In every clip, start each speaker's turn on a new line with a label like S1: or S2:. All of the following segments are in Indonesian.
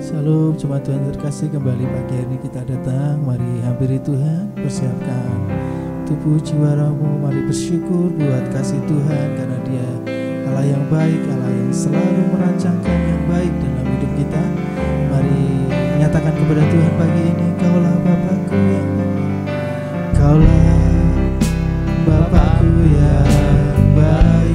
S1: Shalom, jemaat Tuhan terkasih, kembali pagi hari ini kita datang. Mari hampiri Tuhan, persiapkan tubuh jiwa rohmu. Mari bersyukur buat kasih Tuhan, karena Dia Allah yang baik, Allah yang selalu merancangkan yang baik dalam hidup kita. Mari nyatakan kepada Tuhan pagi ini, Kaulah Bapakku yang baik, Kaulah Bapakku yang baik.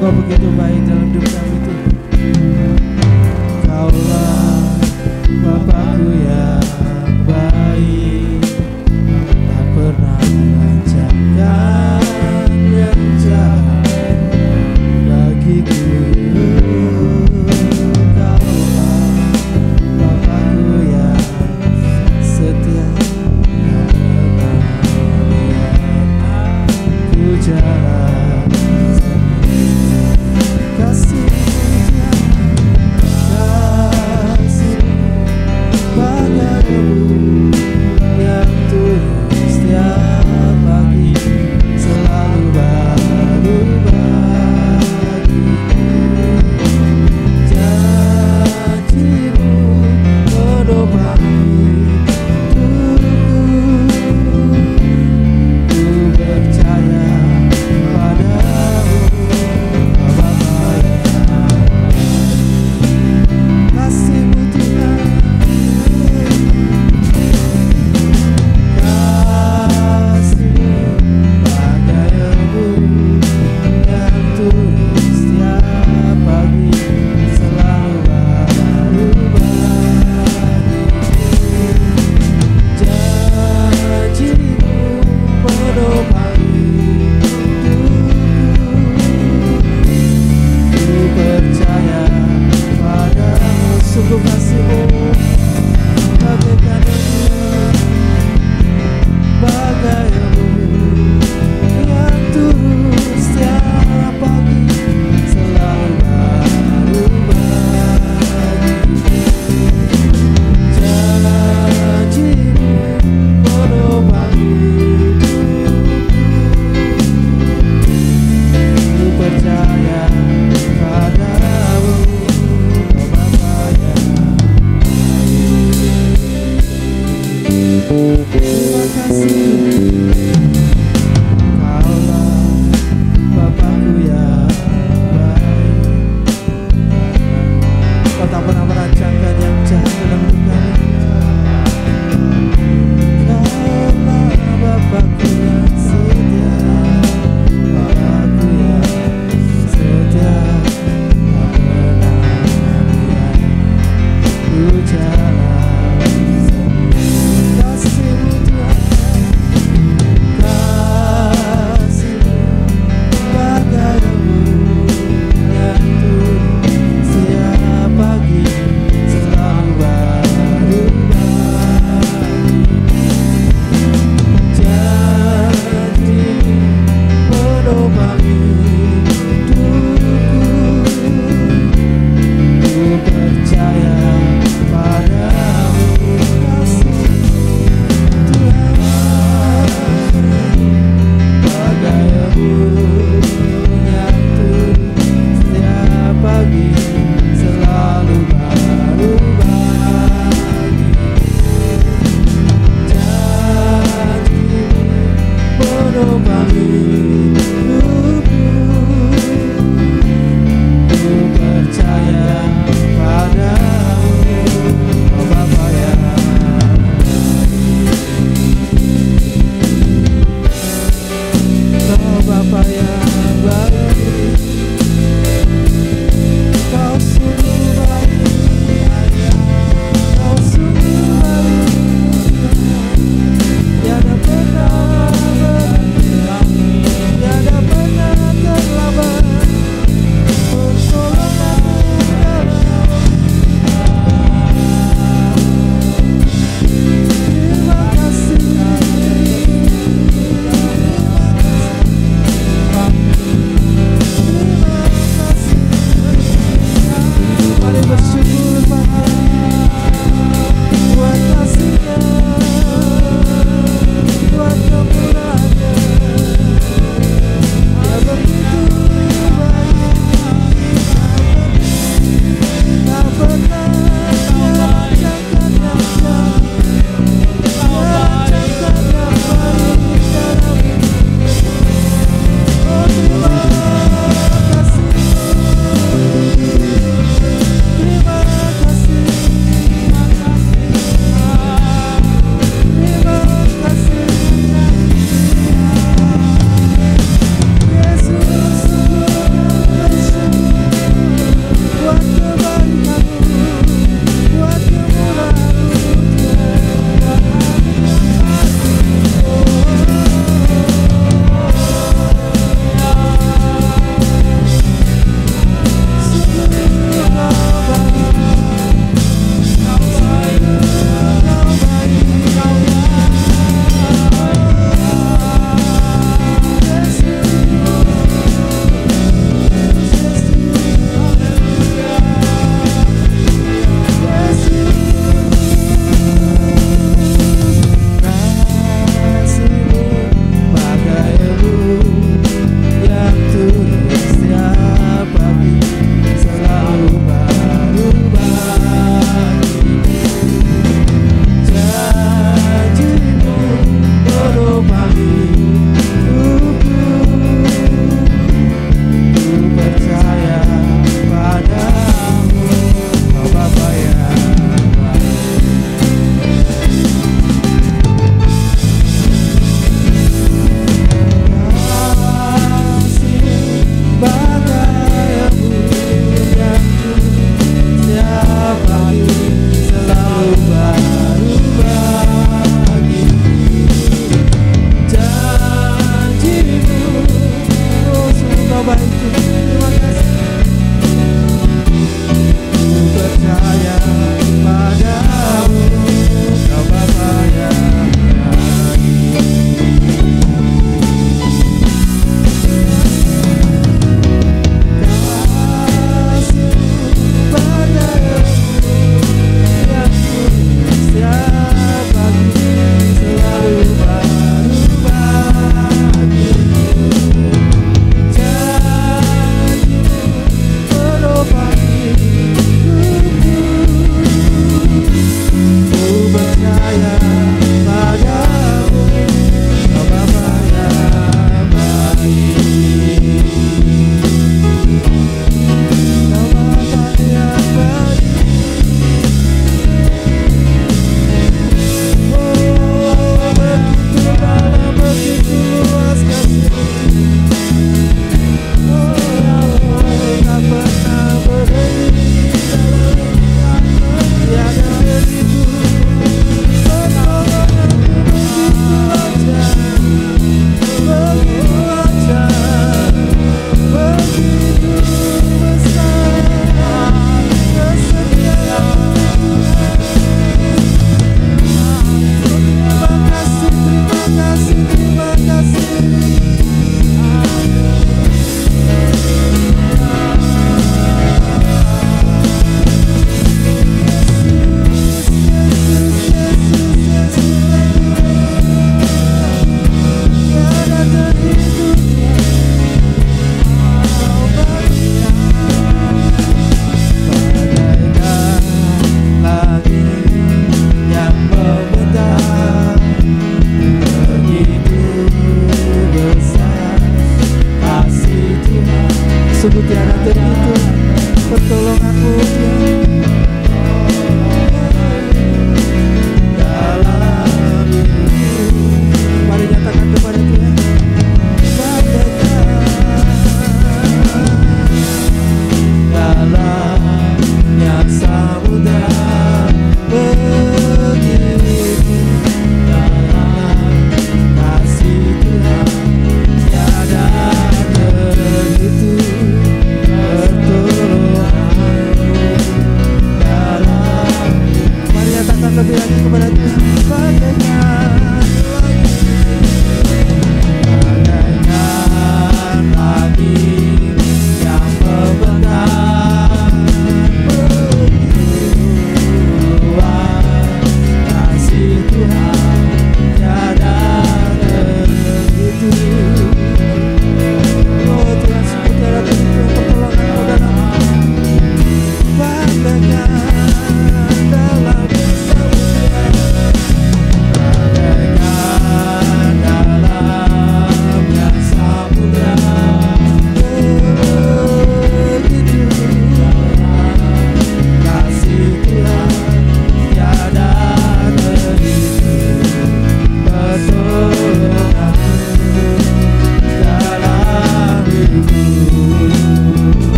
S1: Kau begitu baik dalam hidup kami Tuhan. Kaulah Bapakku yang baik, tak pernah mengancamkan yang jahat bagiku. Kaulah Bapakku yang setia, tak pernah membiarkan ku jalan kasih.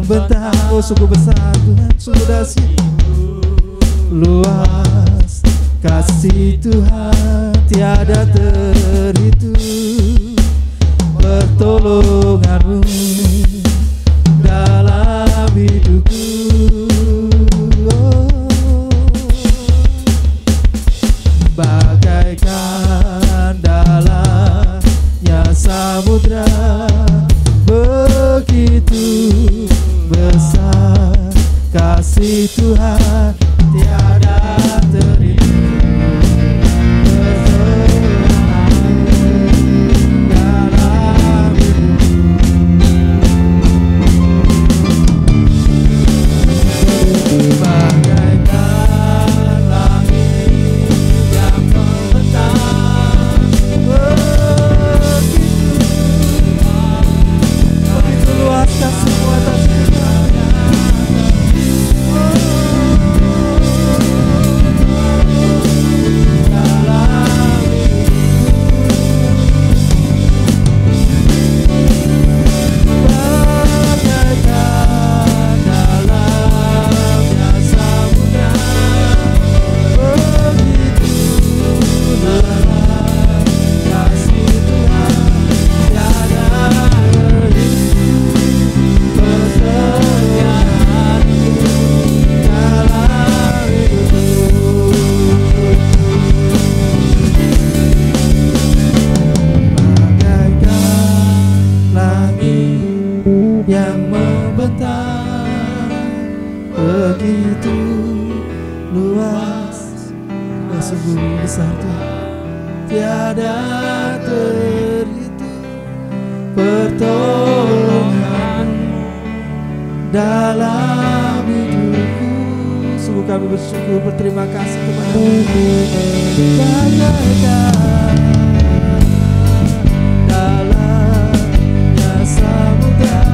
S1: membentang. Oh sungguh besar Tuhan, sungguh dahsyat. Luas kasih Tuhan tiada terhitung. Pertolongan-Mu dalam hidupku. Bagaikan dalamnya samudra, begitu besar kasih Tuhan tiada terhitung. Kami bersyukur, berterima kasih kepada-Mu. Bagaikan dalamnya samudra,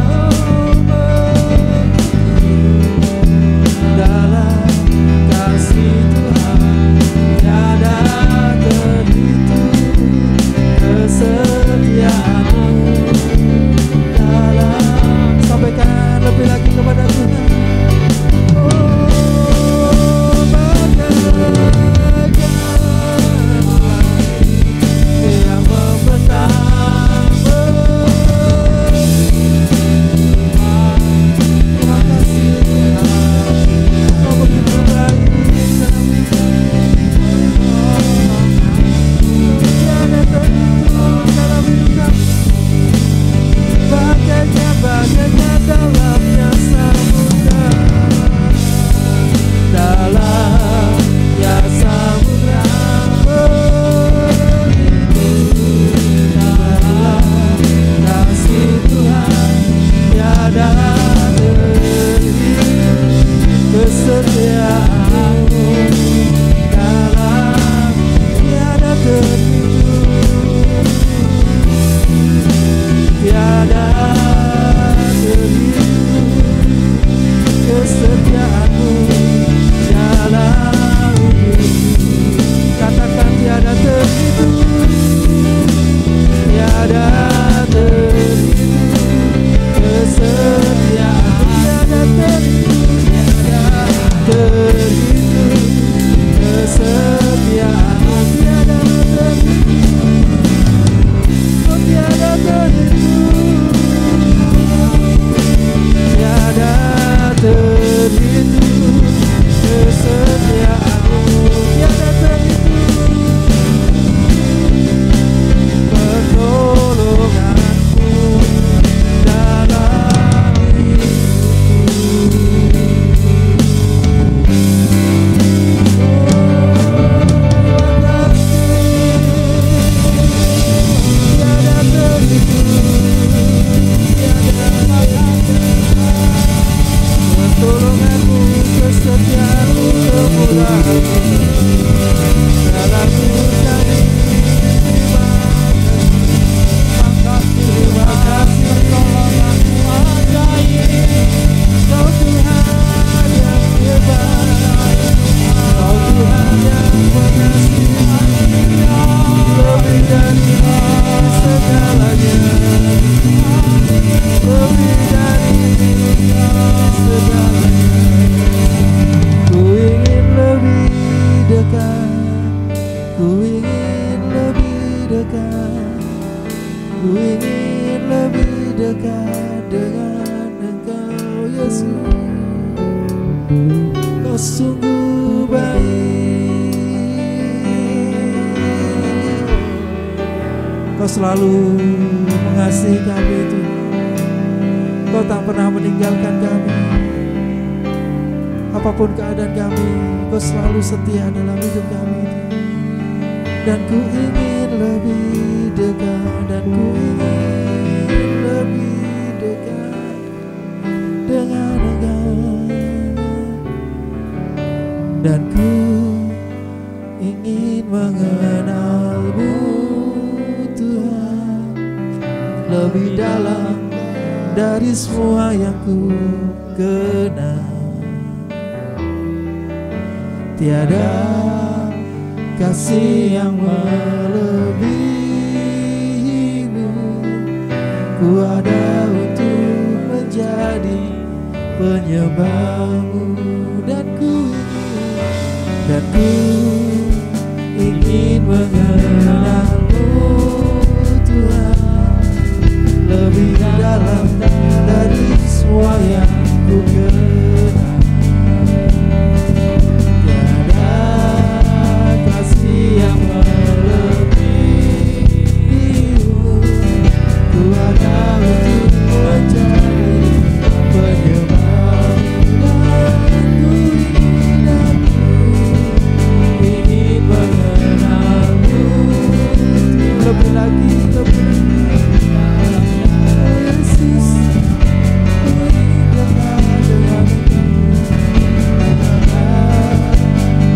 S1: dalam kasih Tuhan tiada terhitung. Kesetiaan-Mu dalam, sampaikan lebih lagi kepada Tuhan. dekat. Ku ingin lebih dekat dengan Engkau Yesus. Kau sungguh baik, Kau selalu mengasihi kami Tuhan. Kau tak pernah meninggalkan kami. Apapun keadaan kami, Kau selalu setia dalam hidup kami. Dan ku ingin lebih dekat, dan ku ingin lebih dekat dengan Engkau. Dan ku ingin mengenal-Mu Tuhan lebih dalam dari semua yang ku kenal. Tiada kasih yang melebihi-Mu. Ku ada untuk menjadi penyembah-Mu. Dan ku ingin mengenal-Mu Tuhan lebih dalam dari semua yang ku kenal. Tiada kasih yang melebihi-Mu. Ku ada untuk menjadi penyembah-Mu. Dan ku ingin mengenal-Mu lebih lagi, lebih Yesus. Ku ingin dekat dengan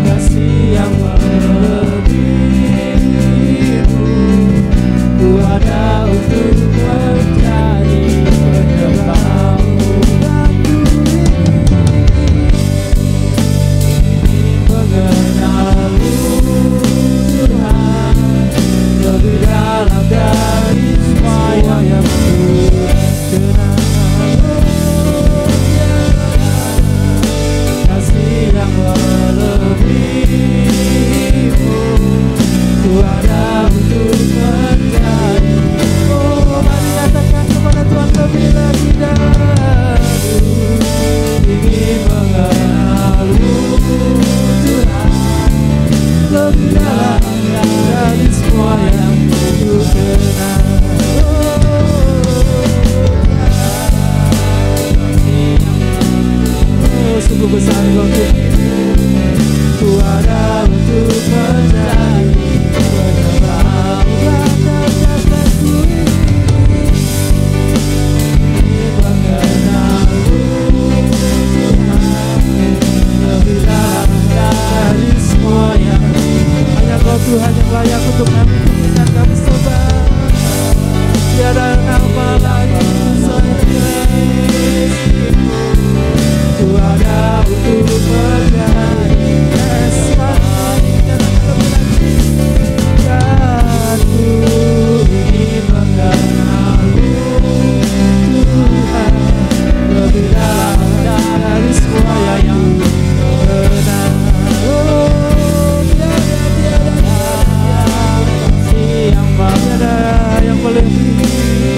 S1: kasih yang melebihi-Mu. Ku ada untuk menjadi penyembah-Mu. Dan ku ingin mengenal-Mu Tuhan lebih dalam dari semua yang ku kenal. Kasih yang melebihi-Mu. Ku ada untuk menjadi. Oh, mari katakan kepada Tuhan lebih lagi dalam. Ingin mengenal-Mu Tuhan lebih dalam dari semua yang ku kenal. Oh, sungguh besar Kau Tuhan. Ku ada untuk menjadi penyembah-Mu. Katakan ku ingin mengenal-Mu Tuhan lebih dalam dari semua yang hanya Kau Tuhan yang layak untuk kami pujikan, kami sembah. Tiada nama lain selain Ku ada untuk menjadi dan ku ingin mengenal-Mu Tuhan lebih dalam dari semua yang benar. Tiada yang melebihi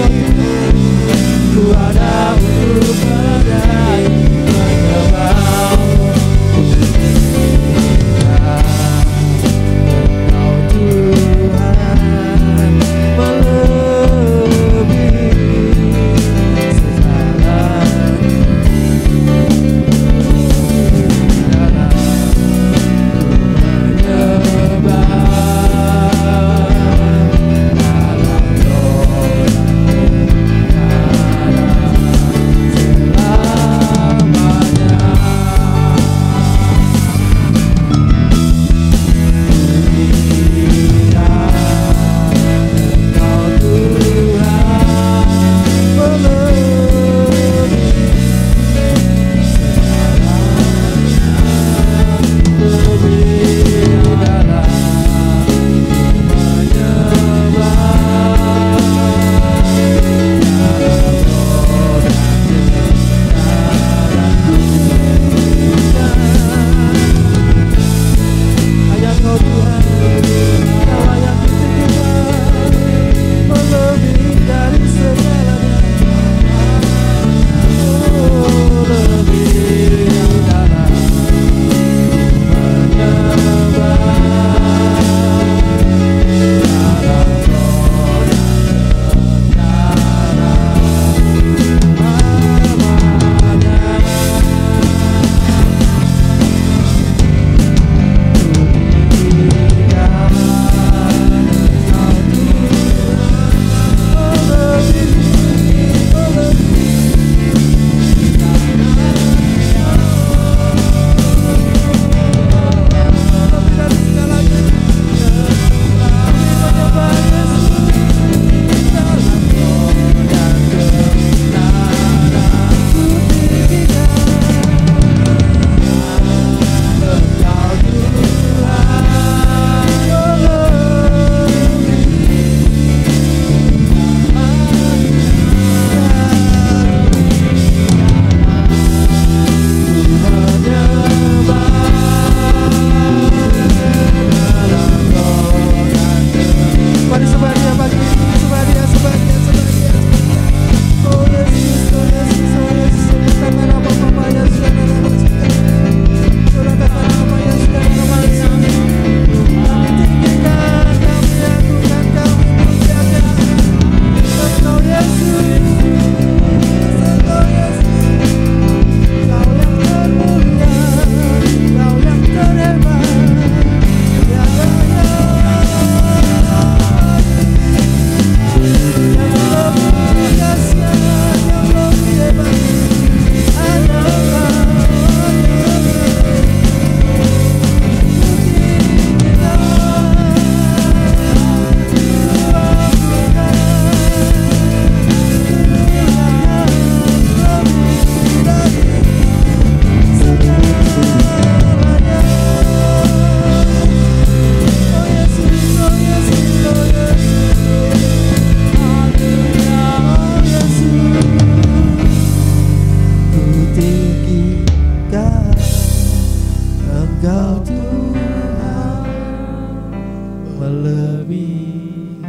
S1: melebihi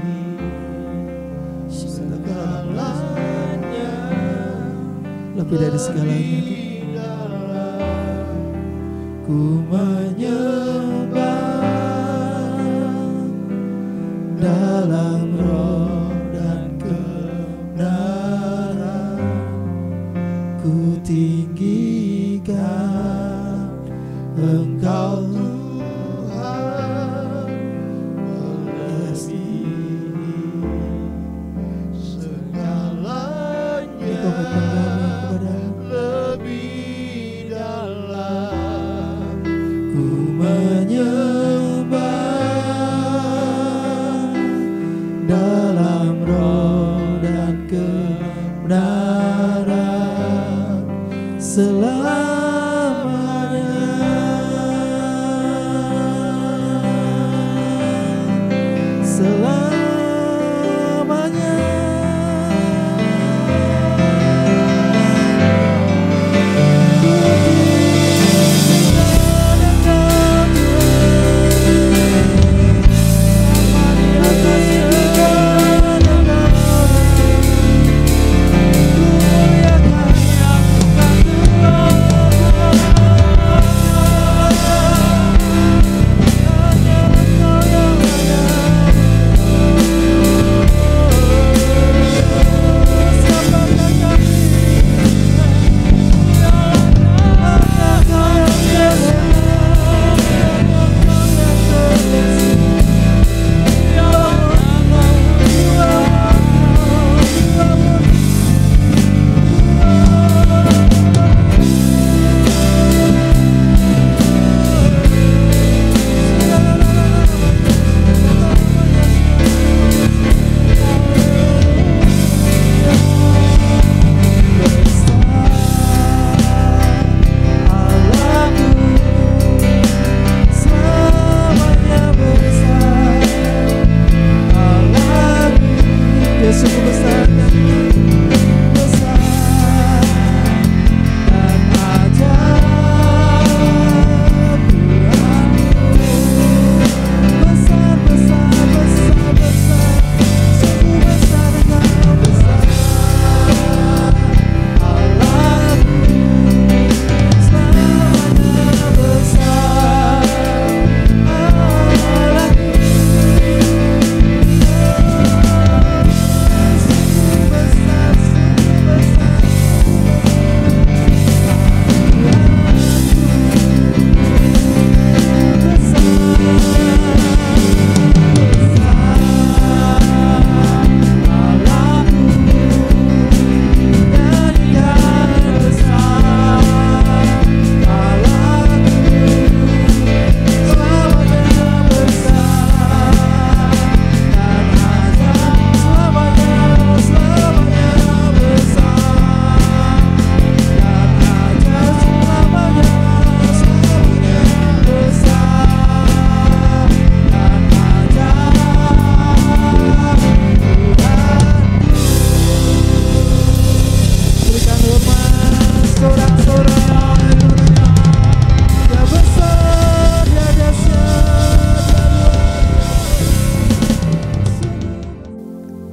S1: segalanya, lebih dari segalanya. Ku menyembah dalam roh dan kebenaran, ku tinggikan Engkau Tuhan, melebihi segalanya. Komitmen kami kepada-Mu lebih dalam. Ku menyembah dalam roh dan kebenaran selamanya. Selamanya.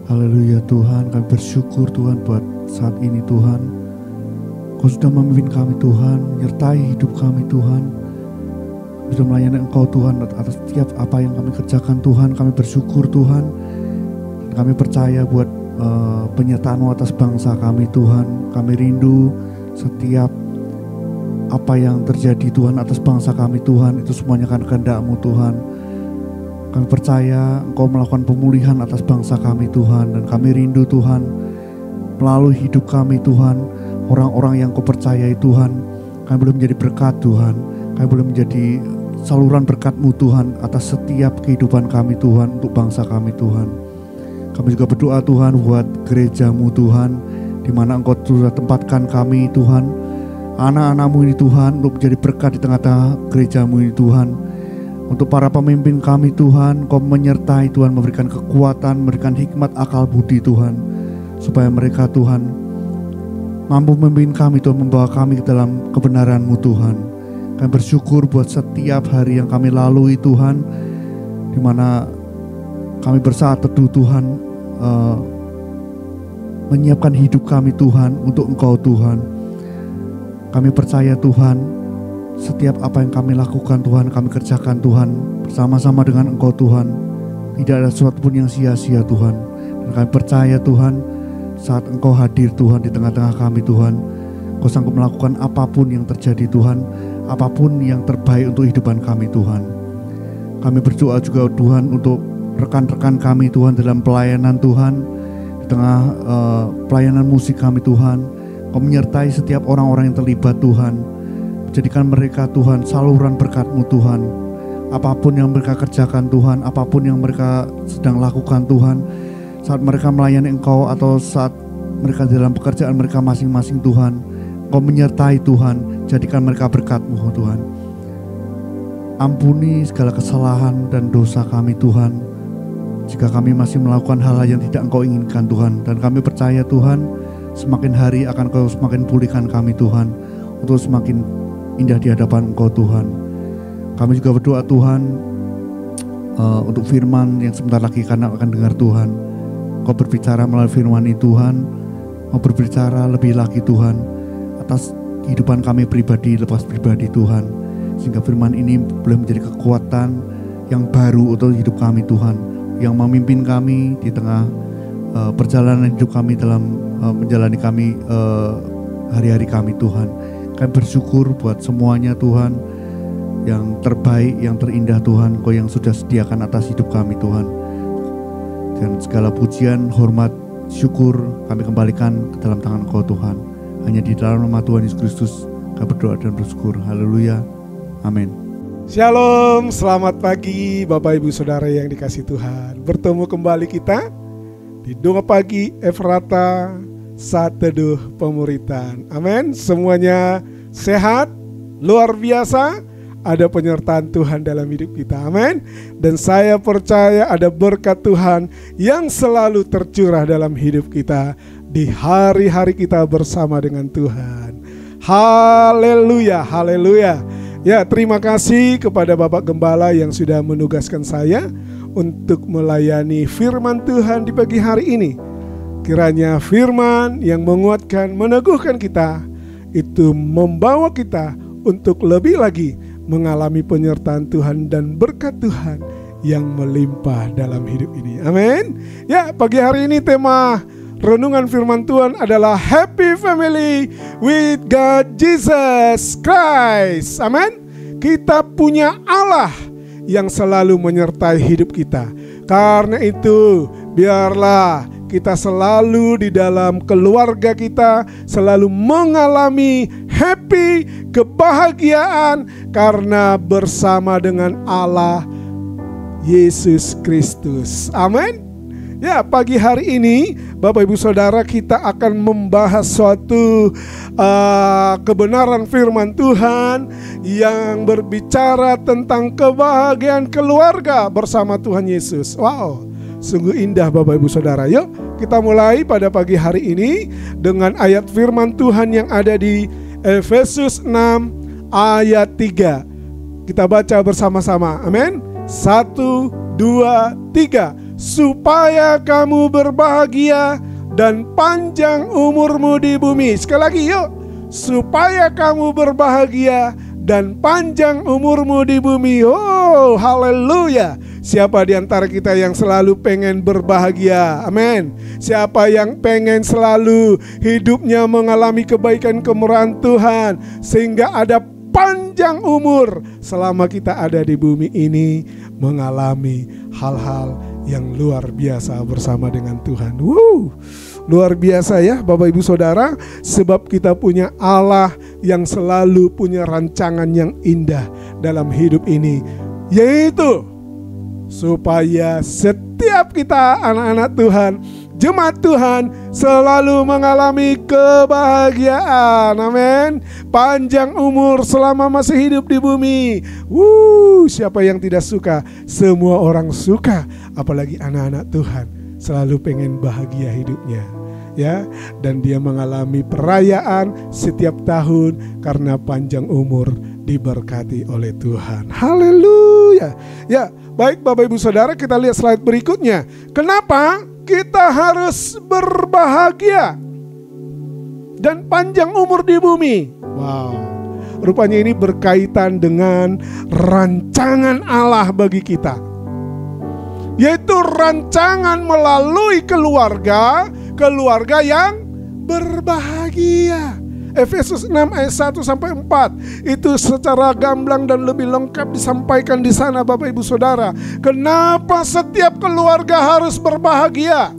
S1: Haleluya Tuhan, kami bersyukur Tuhan buat saat ini Tuhan. Kau sudah memimpin kami Tuhan, menyertai hidup kami Tuhan. Sudah melayani Engkau Tuhan atas setiap apa yang kami kerjakan Tuhan. Kami bersyukur Tuhan. Kami percaya buat penyertaan-Mu atas bangsa kami Tuhan. Kami rindu setiap apa yang terjadi Tuhan atas bangsa kami Tuhan, itu semuanya kan kehendak-Mu Tuhan. Kami percaya Engkau melakukan pemulihan atas bangsa kami Tuhan. Dan kami rindu Tuhan, melalui hidup kami Tuhan, orang-orang yang Kau percayai Tuhan, kami boleh menjadi berkat Tuhan. Kami boleh menjadi saluran berkat-Mu Tuhan atas setiap kehidupan kami Tuhan, untuk bangsa kami Tuhan. Kami juga berdoa Tuhan buat gereja-Mu Tuhan, di mana Engkau sudah tempatkan kami Tuhan, anak-anak-Mu ini Tuhan, untuk menjadi berkat di tengah-tengah gereja-Mu ini Tuhan. Untuk para pemimpin kami Tuhan, Kau menyertai Tuhan, memberikan kekuatan, memberikan hikmat, akal budi Tuhan, supaya mereka Tuhan mampu memimpin kami Tuhan, membawa kami ke dalam kebenaran-Mu Tuhan. Kami bersyukur buat setiap hari yang kami lalui Tuhan, di mana
S2: Kami bersaat teduh Tuhan, menyiapkan hidup kami Tuhan untuk Engkau Tuhan. Kami percaya Tuhan, setiap apa yang kami lakukan Tuhan, kami kerjakan Tuhan bersama-sama dengan Engkau Tuhan. Tidak ada sesuatu pun yang sia-sia Tuhan. Dan kami percaya Tuhan, saat Engkau hadir Tuhan di tengah-tengah kami Tuhan, Engkau sanggup melakukan apapun yang terjadi Tuhan, apapun yang terbaik untuk kehidupan kami Tuhan. Kami berdoa juga Tuhan untuk rekan-rekan kami Tuhan dalam pelayanan Tuhan, di tengah pelayanan musik kami Tuhan. Kau menyertai setiap orang-orang yang terlibat Tuhan. Jadikan mereka Tuhan saluran berkat-Mu Tuhan. Apapun yang mereka kerjakan Tuhan, apapun yang mereka sedang lakukan Tuhan, saat mereka melayani Engkau atau saat mereka dalam pekerjaan mereka masing-masing Tuhan, Engkau menyertai Tuhan. Jadikan mereka berkat-Mu Tuhan. Ampuni segala kesalahan dan dosa kami Tuhan, jika kami masih melakukan hal-hal yang tidak Engkau inginkan Tuhan. Dan kami percaya Tuhan, semakin hari akan Engkau semakin pulihkan kami Tuhan, untuk semakin indah di hadapan Engkau Tuhan. Kami juga berdoa Tuhan untuk firman yang sebentar lagi karena akan dengar Tuhan. Engkau berbicara melalui firman ini Tuhan. Engkau berbicara lebih lagi Tuhan atas kehidupan kami pribadi, lepas pribadi Tuhan, sehingga firman ini boleh menjadi kekuatan yang baru untuk hidup kami Tuhan, yang memimpin kami di tengah perjalanan hidup kami dalam menjalani kami hari-hari kami Tuhan. Kami bersyukur buat semuanya Tuhan, yang terbaik, yang terindah Tuhan, Kau yang sudah sediakan atas hidup kami Tuhan. Dan segala pujian, hormat, syukur kami kembalikan ke dalam tangan Kau Tuhan. Hanya di dalam nama Tuhan Yesus Kristus kami berdoa dan bersyukur. Haleluya, amin.
S3: Shalom, selamat pagi Bapak Ibu Saudara yang dikasihi Tuhan. Bertemu kembali kita di Doa Pagi Efrata Saat Teduh Pemuritan. Amin. Semuanya sehat, luar biasa. Ada penyertaan Tuhan dalam hidup kita. Amin. Dan saya percaya ada berkat Tuhan yang selalu tercurah dalam hidup kita di hari-hari kita bersama dengan Tuhan. Haleluya, haleluya. Ya, terima kasih kepada Bapak Gembala yang sudah menugaskan saya untuk melayani firman Tuhan di pagi hari ini. Kiranya firman yang menguatkan, meneguhkan kita, itu membawa kita untuk lebih lagi mengalami penyertaan Tuhan dan berkat Tuhan yang melimpah dalam hidup ini. Amin. Ya, pagi hari ini tema renungan firman Tuhan adalah Happy Family with God Jesus Christ. Amin. Kita punya Allah yang selalu menyertai hidup kita. Karena itu, biarlah kita selalu di dalam keluarga kita selalu mengalami happy, kebahagiaan karena bersama dengan Allah Yesus Kristus. Amin. Ya, pagi hari ini Bapak Ibu Saudara, kita akan membahas suatu kebenaran firman Tuhan yang berbicara tentang kebahagiaan keluarga bersama Tuhan Yesus. Wow, sungguh indah Bapak Ibu Saudara. Yuk kita mulai pada pagi hari ini dengan ayat firman Tuhan yang ada di Efesus 6 ayat 3. Kita baca bersama-sama. Amin. 1, 2, 3. Supaya kamu berbahagia dan panjang umurmu di bumi. Sekali lagi yuk. Supaya kamu berbahagia dan panjang umurmu di bumi. Oh, haleluya. Siapa di antara kita yang selalu pengen berbahagia? Amin. Siapa yang pengen selalu hidupnya mengalami kebaikan kemurahan Tuhan, sehingga ada panjang umur selama kita ada di bumi ini, mengalami hal-hal yang luar biasa bersama dengan Tuhan. Luar biasa ya Bapak Ibu Saudara, sebab kita punya Allah yang selalu punya rancangan yang indah dalam hidup ini, yaitu supaya setiap kita anak-anak Tuhan, jemaat Tuhan, selalu mengalami kebahagiaan. Amin. Panjang umur selama masih hidup di bumi. Siapa yang tidak suka? Semua orang suka. Apalagi anak-anak Tuhan selalu pengen bahagia hidupnya, ya. Dan dia mengalami perayaan setiap tahun karena panjang umur diberkati oleh Tuhan. Haleluya. Ya, baik Bapak Ibu Saudara, kita lihat slide berikutnya. Kenapa kita harus berbahagia dan panjang umur di bumi? Wow, rupanya ini berkaitan dengan rancangan Allah bagi kita, yaitu rancangan melalui keluarga yang berbahagia. Efesus 6 ayat 1 sampai 4 itu secara gamblang dan lebih lengkap disampaikan di sana Bapak Ibu Saudara. Kenapa setiap keluarga harus berbahagia?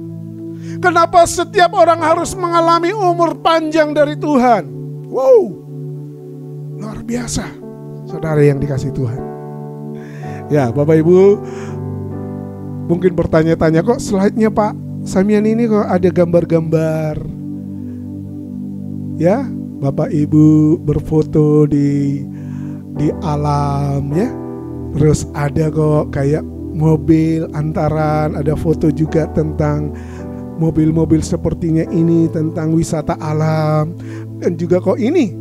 S3: Kenapa setiap orang harus mengalami umur panjang dari Tuhan? Wow, luar biasa, saudara yang dikasih Tuhan. Ya, Bapak Ibu mungkin bertanya-tanya, kok slide-nya Pak Samian ini kok ada gambar-gambar? Ya, Bapak Ibu berfoto di alam ya. Terus ada kok kayak mobil antaran, ada foto juga tentang mobil-mobil sepertinya ini, tentang wisata alam. Dan juga kok ini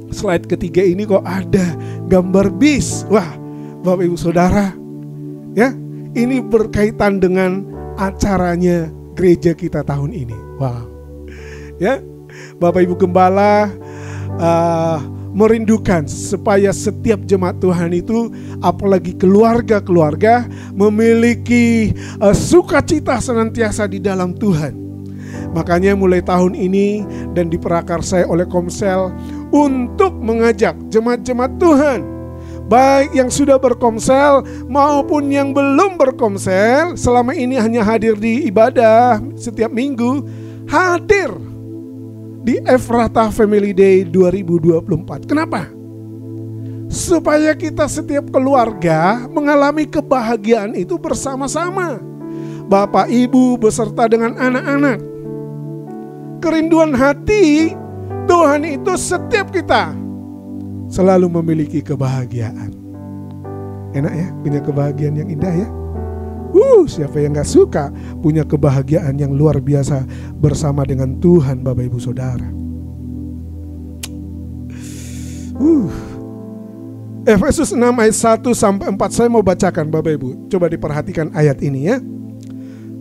S3: slide ketiga ini kok ada gambar bis. Wah, Bapak Ibu Saudara, ya, ini berkaitan dengan acaranya gereja kita tahun ini. Wow. Ya, Bapak Ibu Gembala merindukan supaya setiap jemaat Tuhan itu, apalagi keluarga-keluarga, memiliki sukacita senantiasa di dalam Tuhan. Makanya mulai tahun ini dan diprakarsai oleh Komsel untuk mengajak jemaat-jemaat Tuhan, baik yang sudah berkomsel maupun yang belum berkomsel, selama ini hanya hadir di ibadah setiap minggu, hadir di Ephrata Family Day 2024. Kenapa? Supaya kita setiap keluarga mengalami kebahagiaan itu bersama-sama. Bapak Ibu beserta dengan anak-anak. Kerinduan hati Tuhan itu setiap kita selalu memiliki kebahagiaan. Enak ya punya kebahagiaan yang indah ya. Siapa yang gak suka punya kebahagiaan yang luar biasa bersama dengan Tuhan, Bapak Ibu Saudara. Efesus 6 ayat 1 sampai 4 saya mau bacakan Bapak Ibu. Coba diperhatikan ayat ini ya.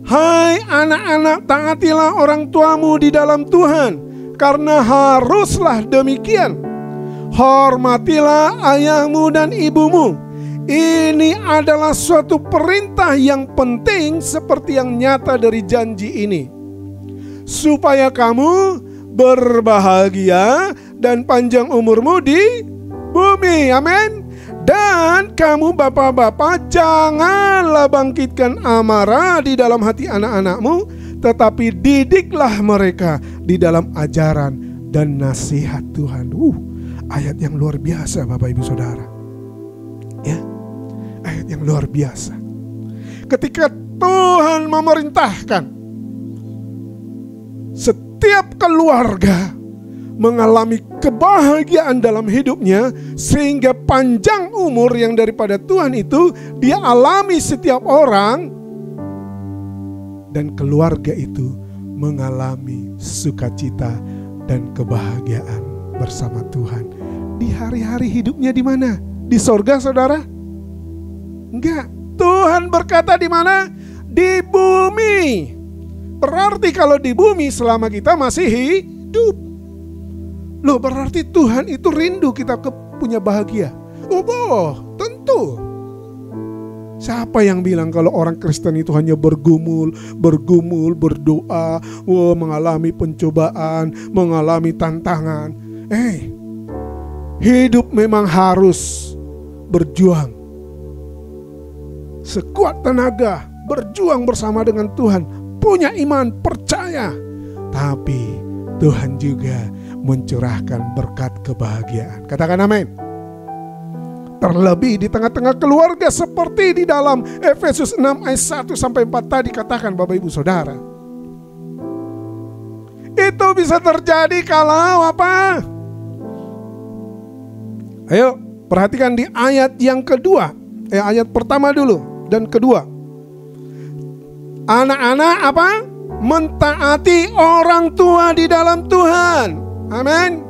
S3: Hai anak-anak, taatilah orang tuamu di dalam Tuhan, karena haruslah demikian. Hormatilah ayahmu dan ibumu. Ini adalah suatu perintah yang penting seperti yang nyata dari janji ini, supaya kamu berbahagia dan panjang umurmu di bumi. Amin. Dan kamu bapak-bapak, janganlah bangkitkan amarah di dalam hati anak-anakmu, tetapi didiklah mereka di dalam ajaran dan nasihat Tuhan. Ayat yang luar biasa Bapak Ibu Saudara. Ya, ayat yang luar biasa. Ketika Tuhan memerintahkan setiap keluarga mengalami kebahagiaan dalam hidupnya, sehingga panjang umur yang daripada Tuhan itu dia alami setiap orang, dan keluarga itu mengalami sukacita dan kebahagiaan bersama Tuhan di hari-hari hidupnya. Di mana? Di sorga, saudara? Enggak. Tuhan berkata di mana? Di bumi. Berarti kalau di bumi selama kita masih hidup, loh, berarti Tuhan itu rindu kita punya bahagia. Tentu. Siapa yang bilang kalau orang Kristen itu hanya bergumul, berdoa, mengalami pencobaan, mengalami tantangan? Hidup memang harus berjuang sekuat tenaga, berjuang bersama dengan Tuhan, punya iman, percaya. Tapi Tuhan juga mencurahkan berkat kebahagiaan. Katakan amin. Terlebih di tengah-tengah keluarga, seperti di dalam Efesus 6 ayat 1 sampai 4 tadi katakan Bapak Ibu Saudara. Itu bisa terjadi kalau apa? Ayo perhatikan di ayat yang kedua. Ayat pertama dulu dan kedua. Anak-anak apa? Mentaati orang tua di dalam Tuhan. Amin.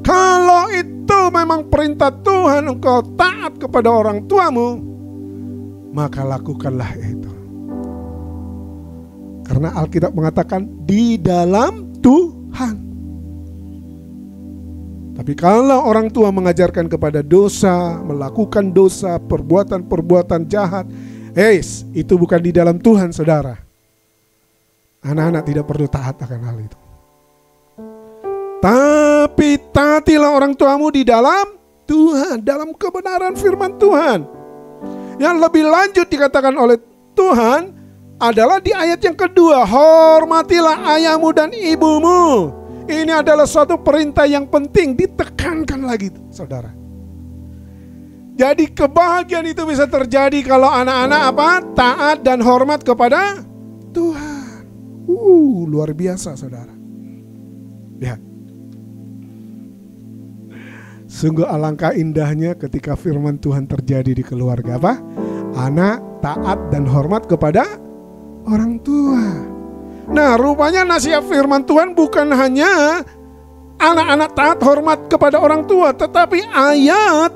S3: Kalau itu memang perintah Tuhan, engkau taat kepada orang tuamu, maka lakukanlah itu. Karena Alkitab mengatakan di dalam Tuhan. Tapi kalau orang tua mengajarkan kepada dosa, melakukan dosa, perbuatan-perbuatan jahat, itu bukan di dalam Tuhan, saudara. Anak-anak tidak perlu taat akan hal itu. Tapi taatilah orang tuamu di dalam Tuhan, dalam kebenaran firman Tuhan. Yang lebih lanjut dikatakan oleh Tuhan adalah di ayat yang kedua, hormatilah ayahmu dan ibumu. Ini adalah suatu perintah yang penting, ditekankan lagi, saudara. Jadi kebahagiaan itu bisa terjadi kalau anak-anak taat dan hormat kepada Tuhan. Luar biasa, saudara. Lihat. Sungguh alangkah indahnya ketika firman Tuhan terjadi di keluarga anak taat dan hormat kepada orang tua. Nah, rupanya nasihat firman Tuhan bukan hanya anak-anak taat hormat kepada orang tua, tetapi ayat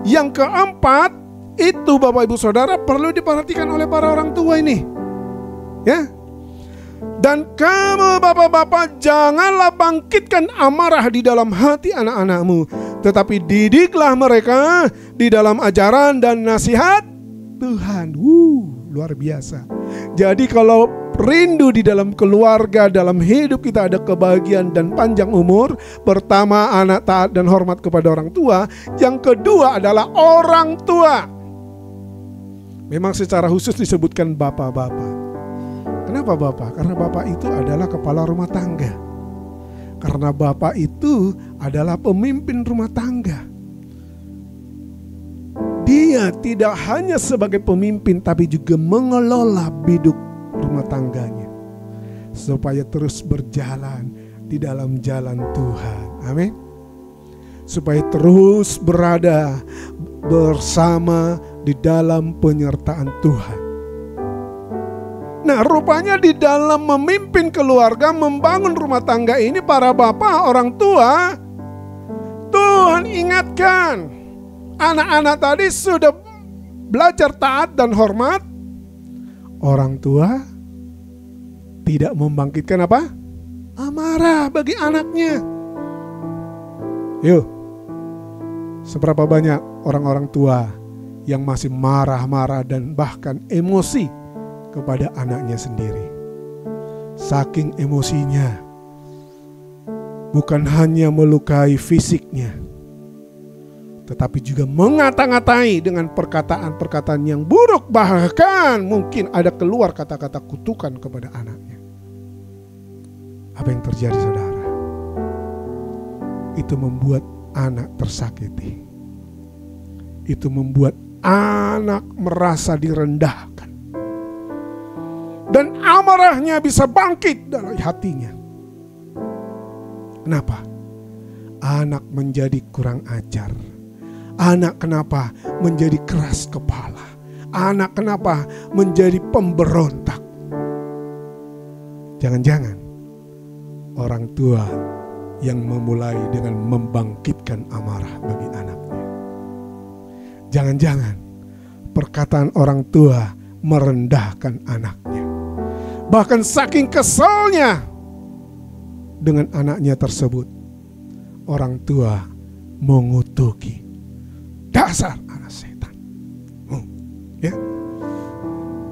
S3: yang keempat itu, Bapak Ibu Saudara, perlu diperhatikan oleh para orang tua ini. Ya. Dan kamu bapak-bapak, janganlah bangkitkan amarah di dalam hati anak-anakmu, tetapi didiklah mereka di dalam ajaran dan nasihat Tuhan. Luar biasa. Jadi kalau rindu di dalam keluarga, dalam hidup kita ada kebahagiaan dan panjang umur, pertama anak taat dan hormat kepada orang tua. Yang kedua adalah orang tua. Memang secara khusus disebutkan bapak-bapak. Kenapa bapak? Karena bapak itu adalah kepala rumah tangga. Karena bapak itu adalah pemimpin rumah tangga. Dia tidak hanya sebagai pemimpin, tapi juga mengelola biduk rumah tangganya supaya terus berjalan di dalam jalan Tuhan. Amin. Supaya terus berada bersama di dalam penyertaan Tuhan. Nah, rupanya di dalam memimpin keluarga, membangun rumah tangga ini, para bapak, orang tua, Tuhan ingatkan, anak-anak tadi sudah belajar taat dan hormat. Orang tua tidak membangkitkan amarah bagi anaknya. Yuk, seberapa banyak orang-orang tua yang masih marah-marah dan bahkan emosi kepada anaknya sendiri. Saking emosinya, bukan hanya melukai fisiknya, tetapi juga mengata-ngatai dengan perkataan-perkataan yang buruk. Bahkan mungkin ada keluar kata-kata kutukan kepada anaknya. Apa yang terjadi, saudara? Itu membuat anak tersakiti. Itu membuat anak merasa direndahkan. Dan amarahnya bisa bangkit dalam hatinya. Kenapa? Anak menjadi kurang ajar. Anak kenapa menjadi keras kepala? Anak kenapa menjadi pemberontak? Jangan-jangan orang tua yang memulai dengan membangkitkan amarah bagi anaknya. Jangan-jangan perkataan orang tua merendahkan anaknya. Bahkan saking kesalnya dengan anaknya tersebut, orang tua mengutuki. Dasar anak setan. Ya.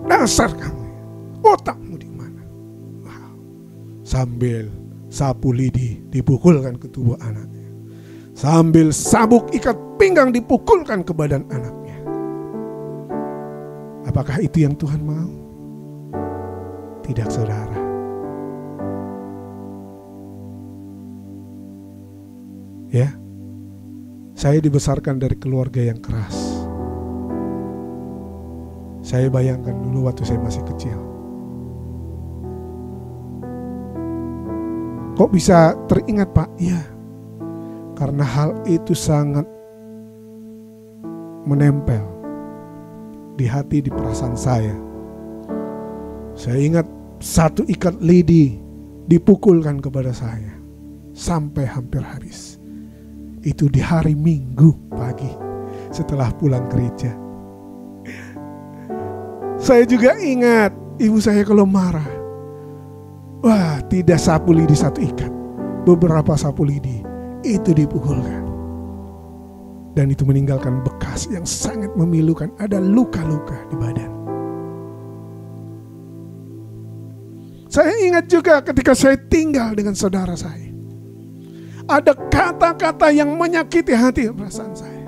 S3: Dasar kamu. Otakmu di mana? Wow. Sambil sapu lidi dipukulkan ke tubuh anaknya. Sambil sabuk ikat pinggang dipukulkan ke badan anaknya. Apakah itu yang Tuhan mau? Tidak, saudara. Ya. Saya dibesarkan dari keluarga yang keras. Saya bayangkan dulu waktu saya masih kecil. Kok bisa teringat, Pak? Iya. Karena hal itu sangat menempel di hati, di perasaan saya. Saya ingat satu ikat lidi dipukulkan kepada saya sampai hampir habis. Itu di hari Minggu pagi setelah pulang gereja. Saya juga ingat ibu saya kalau marah, wah, tidak sapu lidi satu ikat, beberapa sapu lidi itu dipukulkan. Dan itu meninggalkan bekas yang sangat memilukan. Ada luka-luka di badan. Saya ingat juga ketika saya tinggal dengan saudara saya, ada kata-kata yang menyakiti hati perasaan saya.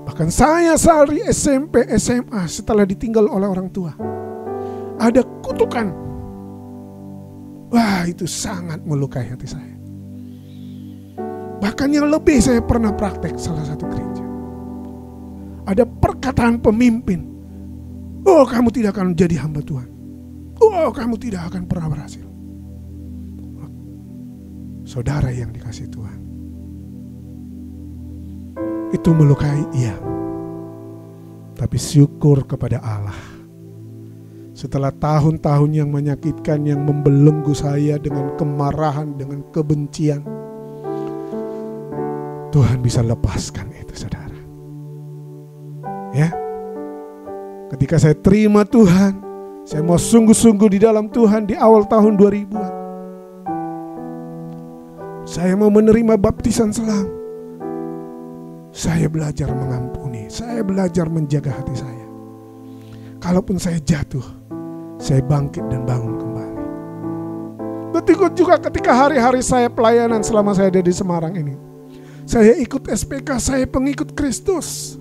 S3: Bahkan saya dari SMP, SMA setelah ditinggal oleh orang tua, ada kutukan. Wah, itu sangat melukai hati saya. Bahkan yang lebih, saya pernah praktek salah satu gereja. Ada perkataan pemimpin, oh, kamu tidak akan menjadi hamba Tuhan. Oh, kamu tidak akan pernah berhasil. Saudara yang dikasih Tuhan, itu melukai, iya. Tapi syukur kepada Allah. Setelah tahun-tahun yang menyakitkan, yang membelenggu saya dengan kemarahan, dengan kebencian, Tuhan bisa lepaskan itu, saudara. Ya, ketika saya terima Tuhan, saya mau sungguh-sungguh di dalam Tuhan di awal tahun 2000-an. Saya mau menerima baptisan selam. Saya belajar mengampuni, saya belajar menjaga hati saya. Kalaupun saya jatuh, saya bangkit dan bangun kembali. Begitu juga ketika hari-hari saya pelayanan selama saya ada di Semarang ini. Saya ikut SPK, saya pengikut Kristus.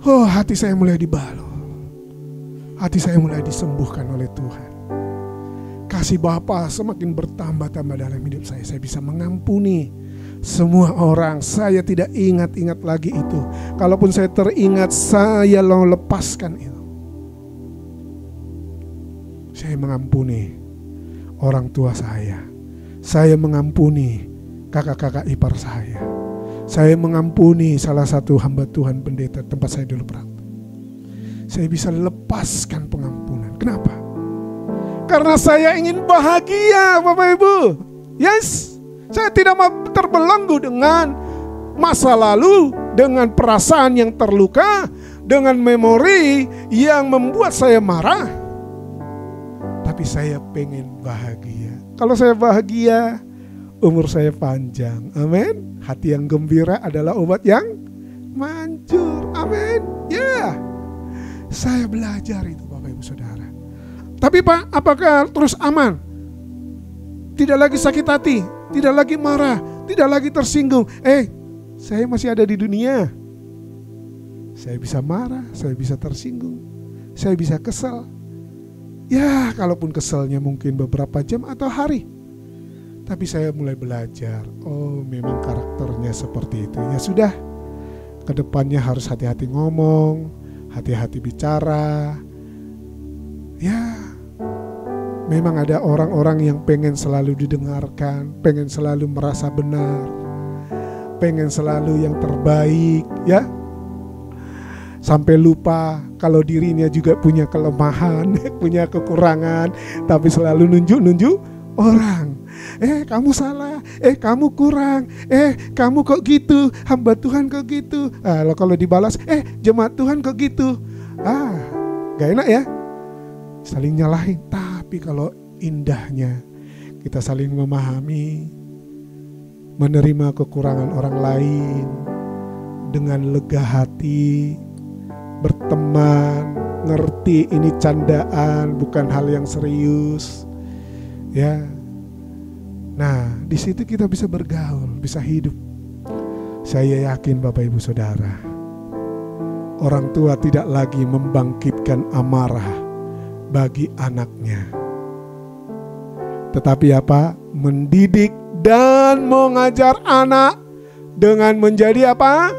S3: Oh, hati saya mulai dibalut. Hati saya mulai disembuhkan oleh Tuhan. Kasih Bapa semakin bertambah-tambah dalam hidup saya. Saya bisa mengampuni semua orang. Saya tidak ingat-ingat lagi itu. Kalaupun saya teringat, saya lepaskan itu. Saya mengampuni orang tua saya. Saya mengampuni kakak-kakak ipar saya. Saya mengampuni salah satu hamba Tuhan pendeta tempat saya dulu praktek. Saya bisa lepaskan pengampunan. Kenapa? Karena saya ingin bahagia, Bapak Ibu. Yes, saya tidak mau terbelenggu dengan masa lalu, dengan perasaan yang terluka, dengan memori yang membuat saya marah. Tapi saya pengen bahagia. Kalau saya bahagia, umur saya panjang. Amin. Hati yang gembira adalah obat yang manjur. Amin. Ya. Saya belajar itu, Bapak Ibu Saudara. Tapi Pak, apakah terus aman? Tidak lagi sakit hati, tidak lagi marah, tidak lagi tersinggung. Saya masih ada di dunia. Saya bisa marah, saya bisa tersinggung, saya bisa kesal. Ya, kalaupun kesalnya mungkin beberapa jam atau hari. Tapi saya mulai belajar, oh memang karakternya seperti itu. Ya sudah, kedepannya harus hati-hati ngomong, hati-hati bicara. Ya, memang ada orang-orang yang pengen selalu didengarkan, pengen selalu merasa benar, pengen selalu yang terbaik, ya. Sampai lupa kalau dirinya juga punya kelemahan, punya kekurangan, tapi selalu nunjuk-nunjuk orang. Kamu salah, kamu kurang, kamu kok gitu, hamba Tuhan kok gitu. Kalau dibalas, jemaat Tuhan kok gitu. Gak enak ya, saling nyalahin. Tapi kalau indahnya kita saling memahami, menerima kekurangan orang lain dengan lega hati, berteman, ngerti ini candaan bukan hal yang serius, ya. Nah, di situ kita bisa bergaul, bisa hidup. Saya yakin Bapak Ibu Saudara, orang tua tidak lagi membangkitkan amarah bagi anaknya, tetapi apa? Mendidik dan mengajar anak dengan menjadi apa?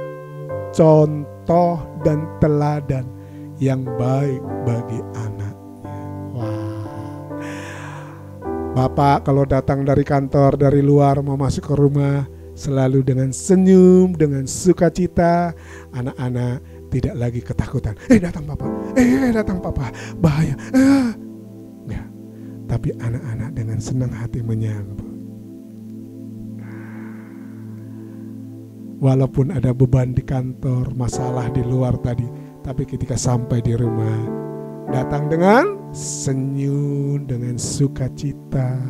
S3: Contoh dan teladan yang baik bagi anaknya. Wah. Bapak kalau datang dari kantor, dari luar mau masuk ke rumah, selalu dengan senyum, dengan sukacita. Anak-anak tidak lagi ketakutan. Datang Papa, datang Papa, bahaya. Enggak. Tapi anak-anak dengan senang hati menyambut. Walaupun ada beban di kantor, masalah di luar tadi, tapi ketika sampai di rumah, datang dengan senyum, dengan sukacita,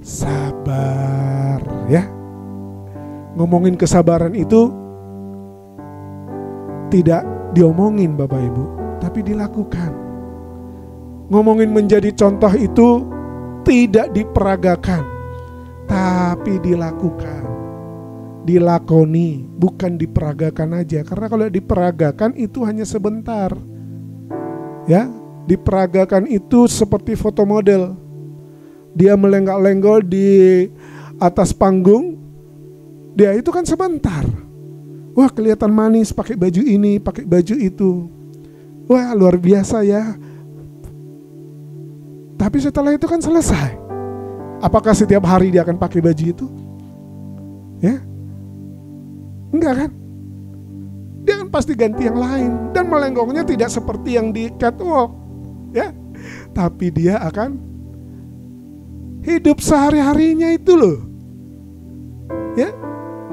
S3: sabar, ya. Ngomongin kesabaran itu tidak diomongin Bapak Ibu, tapi dilakukan. Ngomongin menjadi contoh itu tidak diperagakan, tapi dilakukan, dilakoni, bukan diperagakan aja. Karena kalau diperagakan itu hanya sebentar, ya. Diperagakan itu seperti foto model, dia melenggak-lenggol di atas panggung, dia itu kan sebentar. Wah, kelihatan manis pakai baju ini, pakai baju itu. Wah, luar biasa ya. Tapi setelah itu kan selesai. Apakah setiap hari dia akan pakai baju itu? Ya, enggak kan? Dia kan pasti ganti yang lain. Dan melenggongnya tidak seperti yang di catwalk, ya. Tapi dia akan hidup sehari-harinya itu loh, ya.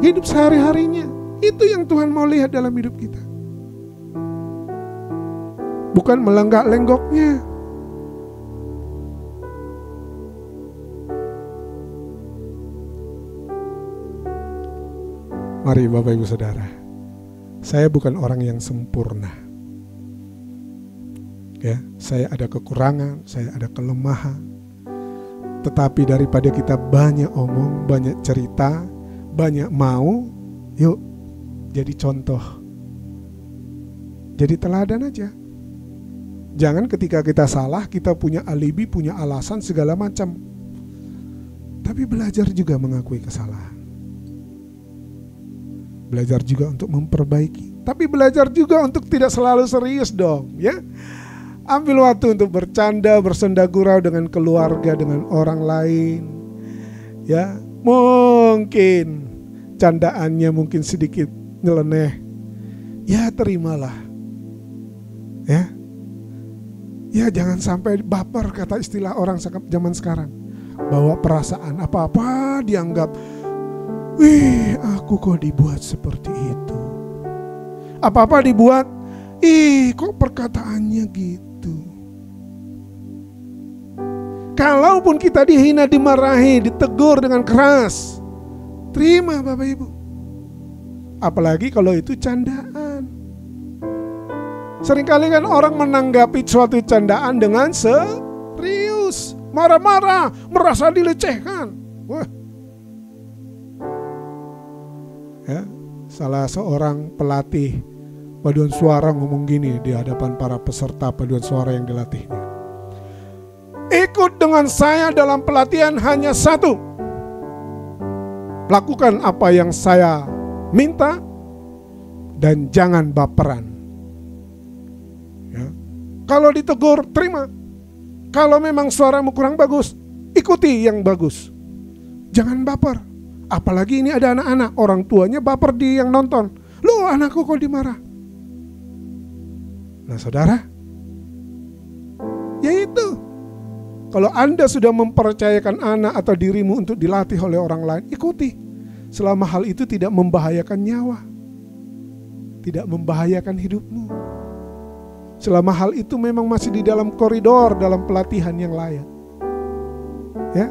S3: Hidup sehari-harinya. Itu yang Tuhan mau lihat dalam hidup kita. Bukan melenggak-lenggoknya. Mari Bapak Ibu Saudara, saya bukan orang yang sempurna, ya. Saya ada kekurangan, saya ada kelemahan. Tetapi daripada kita banyak omong, banyak cerita, banyak mau, yuk jadi contoh, jadi teladan aja. Jangan ketika kita salah kita punya alibi, punya alasan segala macam. Tapi belajar juga mengakui kesalahan. Belajar juga untuk memperbaiki. Tapi belajar juga untuk tidak selalu serius dong, ya. Ambil waktu untuk bercanda, bersenda gurau dengan keluarga, dengan orang lain, ya. Mungkin candaannya mungkin sedikit nyeleneh, ya terimalah, ya. Ya, jangan sampai baper, kata istilah orang zaman sekarang. Bawa perasaan apa-apa dianggap, wih, aku kok dibuat seperti itu. Apa-apa dibuat, ih, kok perkataannya gitu. Kalaupun kita dihina, dimarahi, ditegur dengan keras, terima Bapak Ibu. Apalagi kalau itu candaan. Seringkali kan orang menanggapi suatu candaan dengan serius, marah-marah, merasa dilecehkan. Wah. Ya, salah seorang pelatih paduan suara ngomong gini di hadapan para peserta paduan suara yang dilatihnya. Ikut dengan saya dalam pelatihan hanya satu. Lakukan apa yang saya minta dan jangan baperan. Ya. Kalau ditegur, terima. Kalau memang suaramu kurang bagus, ikuti yang bagus. Jangan baper. Apalagi ini ada anak-anak, orang tuanya baper di yang nonton. Loh, anakku kok dimarah. Nah saudara, ya itu. Kalau Anda sudah mempercayakan anak atau dirimu untuk dilatih oleh orang lain, ikuti. Selama hal itu tidak membahayakan nyawa, tidak membahayakan hidupmu. Selama hal itu memang masih di dalam koridor, dalam pelatihan yang layak. Ya.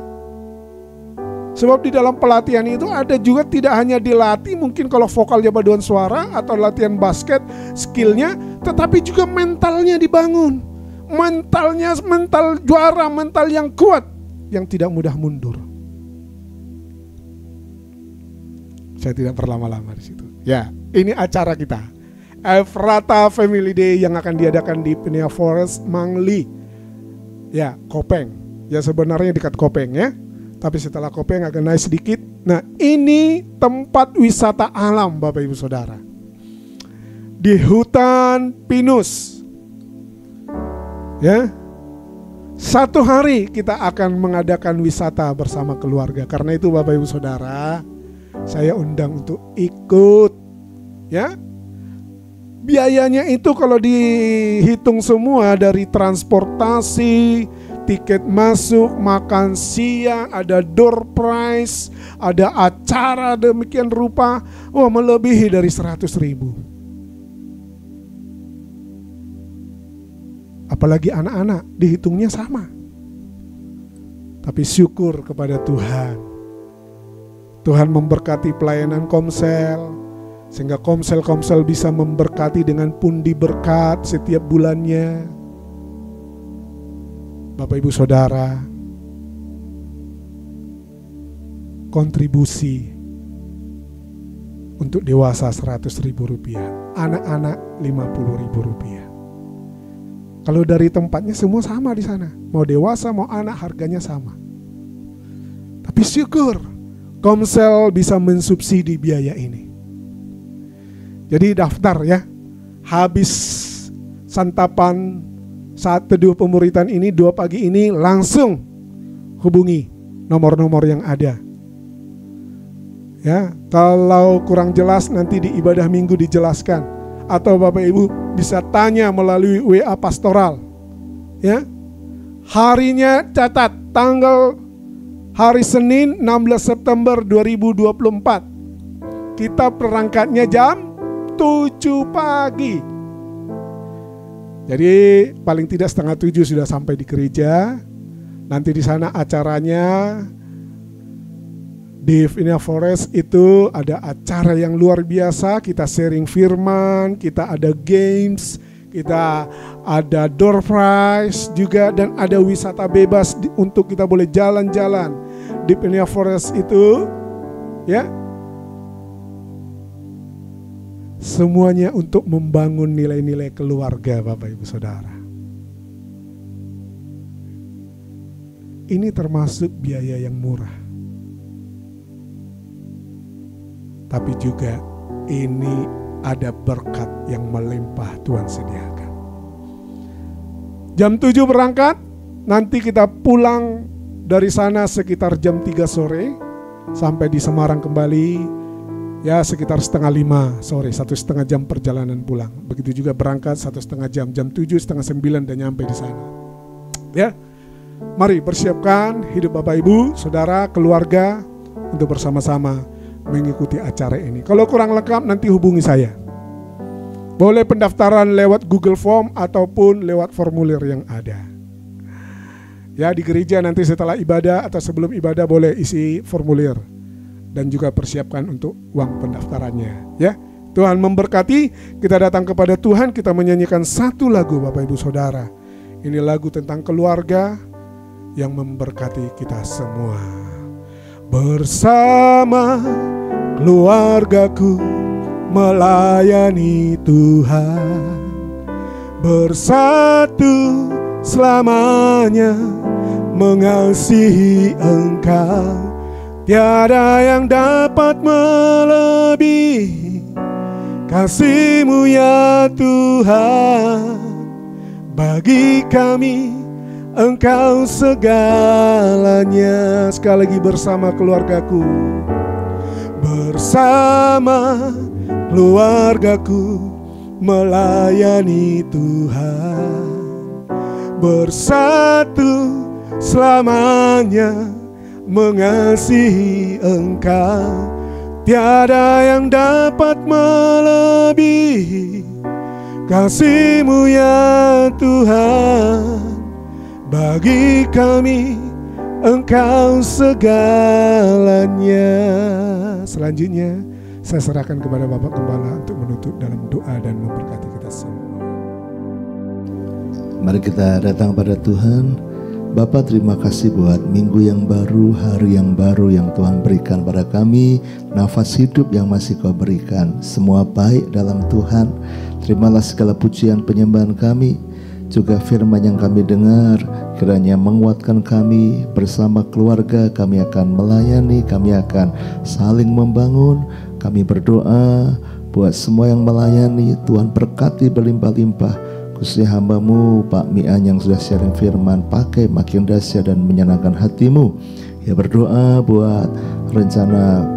S3: Sebab di dalam pelatihan itu ada juga tidak hanya dilatih mungkin kalau vokalnya paduan suara atau latihan basket skillnya, tetapi juga mentalnya dibangun. Mentalnya mental juara, mental yang kuat, yang tidak mudah mundur. Saya tidak berlama-lama di situ. Ya, ini acara kita. Ephrata Family Day yang akan diadakan di Penia Forest, Mangli. Ya, Kopeng. Ya sebenarnya dekat Kopeng ya. Tapi setelah Kopeng agak naik sedikit. Nah, ini tempat wisata alam Bapak Ibu Saudara. Di hutan pinus. Ya. 1 hari kita akan mengadakan wisata bersama keluarga. Karena itu Bapak Ibu Saudara, saya undang untuk ikut. Ya. Biayanya itu kalau dihitung semua dari transportasi, tiket masuk, makan siang, ada door prize, ada acara demikian rupa. Wah, melebihi dari 100.000. Apalagi anak-anak, dihitungnya sama. Tapi syukur kepada Tuhan. Tuhan memberkati pelayanan Komsel, sehingga Komsel bisa memberkati dengan pundi berkat setiap bulannya. Bapak Ibu Saudara, kontribusi untuk dewasa Rp100.000, anak-anak Rp50.000. Kalau dari tempatnya semua sama di sana, mau dewasa mau anak harganya sama. Tapi syukur Komsel bisa mensubsidi biaya ini. Jadi daftar ya, habis santapan saat teduh pemuritan ini 2 pagi ini langsung hubungi nomor-nomor yang ada. Ya, kalau kurang jelas nanti di ibadah minggu dijelaskan, atau Bapak Ibu bisa tanya melalui WA pastoral. Ya. Harinya catat tanggal hari Senin 16 September 2024. Kita berangkatnya jam 7 pagi. Jadi paling tidak 6:30 sudah sampai di gereja. Nanti di sana acaranya di Vinia Forest itu ada acara yang luar biasa. Kita sharing firman, kita ada games, kita ada door prize juga, dan ada wisata bebas untuk kita boleh jalan-jalan di Vinia Forest itu, ya. Semuanya untuk membangun nilai-nilai keluarga, Bapak Ibu Saudara. Ini termasuk biaya yang murah. Tapi juga ini ada berkat yang melimpah Tuhan sediakan. Jam 7 berangkat, nanti kita pulang dari sana sekitar jam 3 sore, sampai di Semarang kembali ya sekitar 4:30 sore, 1,5 jam perjalanan pulang. Begitu juga berangkat 1,5 jam, jam 7 8:30 dan nyampe di sana. Ya, mari persiapkan hidup Bapak Ibu, Saudara, keluarga untuk bersama-sama mengikuti acara ini. Kalau kurang lengkap nanti hubungi saya. Boleh pendaftaran lewat Google Form ataupun lewat formulir yang ada. Ya, di gereja nanti setelah ibadah atau sebelum ibadah boleh isi formulir. Dan juga persiapkan untuk uang pendaftarannya. Ya, Tuhan memberkati. Kita datang kepada Tuhan, kita menyanyikan satu lagu Bapak Ibu Saudara. Ini lagu tentang keluarga yang memberkati kita semua. Bersama keluargaku melayani Tuhan, bersatu selamanya mengasihi Engkau. Tiada yang dapat melebihi kasih-Mu ya Tuhan. Bagi kami Engkau segalanya. Sekali lagi, bersama keluargaku, bersama keluargaku melayani Tuhan, bersatu selamanya mengasihi Engkau. Tiada yang dapat melebihi kasih-Mu ya Tuhan. Bagi kami Engkau segalanya. Selanjutnya saya serahkan kepada Bapak Gembala untuk menutup dalam doa dan memberkati kita semua.
S2: Mari kita datang pada Tuhan. Bapa, terima kasih buat minggu yang baru, hari yang baru yang Tuhan berikan pada kami, nafas hidup yang masih Kau berikan. Semua baik dalam Tuhan. Terimalah segala pujian penyembahan kami, juga firman yang kami dengar, kiranya menguatkan kami. Bersama keluarga kami akan melayani, kami akan saling membangun. Kami berdoa buat semua yang melayani, Tuhan berkati berlimpah-limpah. Khususnya hamba-Mu Pak Mian yang sudah sharing firman, pakai makin dahsyat dan menyenangkan hati-Mu. Ya, berdoa buat rencana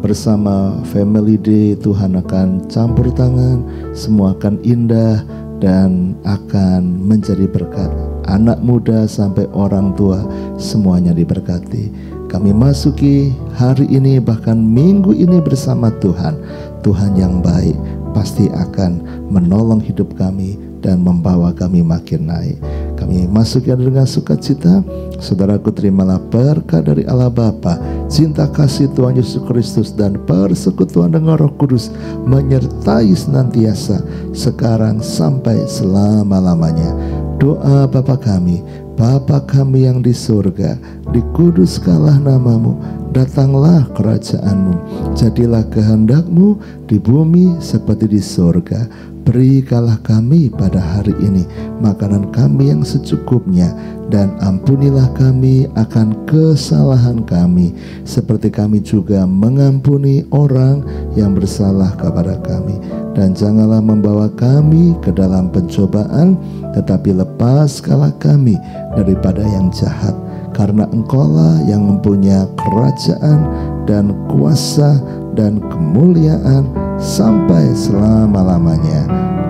S2: bersama Family Day, Tuhan akan campur tangan, semua akan indah dan akan menjadi berkat.
S4: anak muda sampai orang tua, semuanya diberkati. Kami masuki hari ini bahkan minggu ini bersama Tuhan. Tuhan yang baik pasti akan menolong hidup kami dan membawa kami makin naik. Kami masuk dengan sukacita. Saudaraku, terimalah berkat dari Allah Bapa, cinta kasih Tuhan Yesus Kristus, dan persekutuan dengan Roh Kudus menyertai senantiasa sekarang sampai selama-lamanya. Doa Bapa kami, Bapa kami yang di surga, dikuduskanlah namamu, datanglah kerajaan-Mu, jadilah kehendak-Mu di bumi seperti di surga. Berikanlah kami pada hari ini makanan kami yang secukupnya, dan ampunilah kami akan kesalahan kami, seperti kami juga mengampuni orang yang bersalah kepada kami. Dan janganlah membawa kami ke dalam pencobaan, tetapi lepaskanlah kami daripada yang jahat. Karena Engkaulah yang mempunyai kerajaan dan kuasa dan kemuliaan sampai selama-lamanya.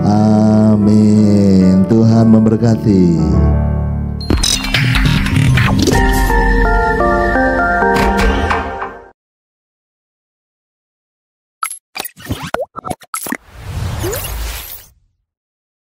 S4: Amin. Tuhan memberkati.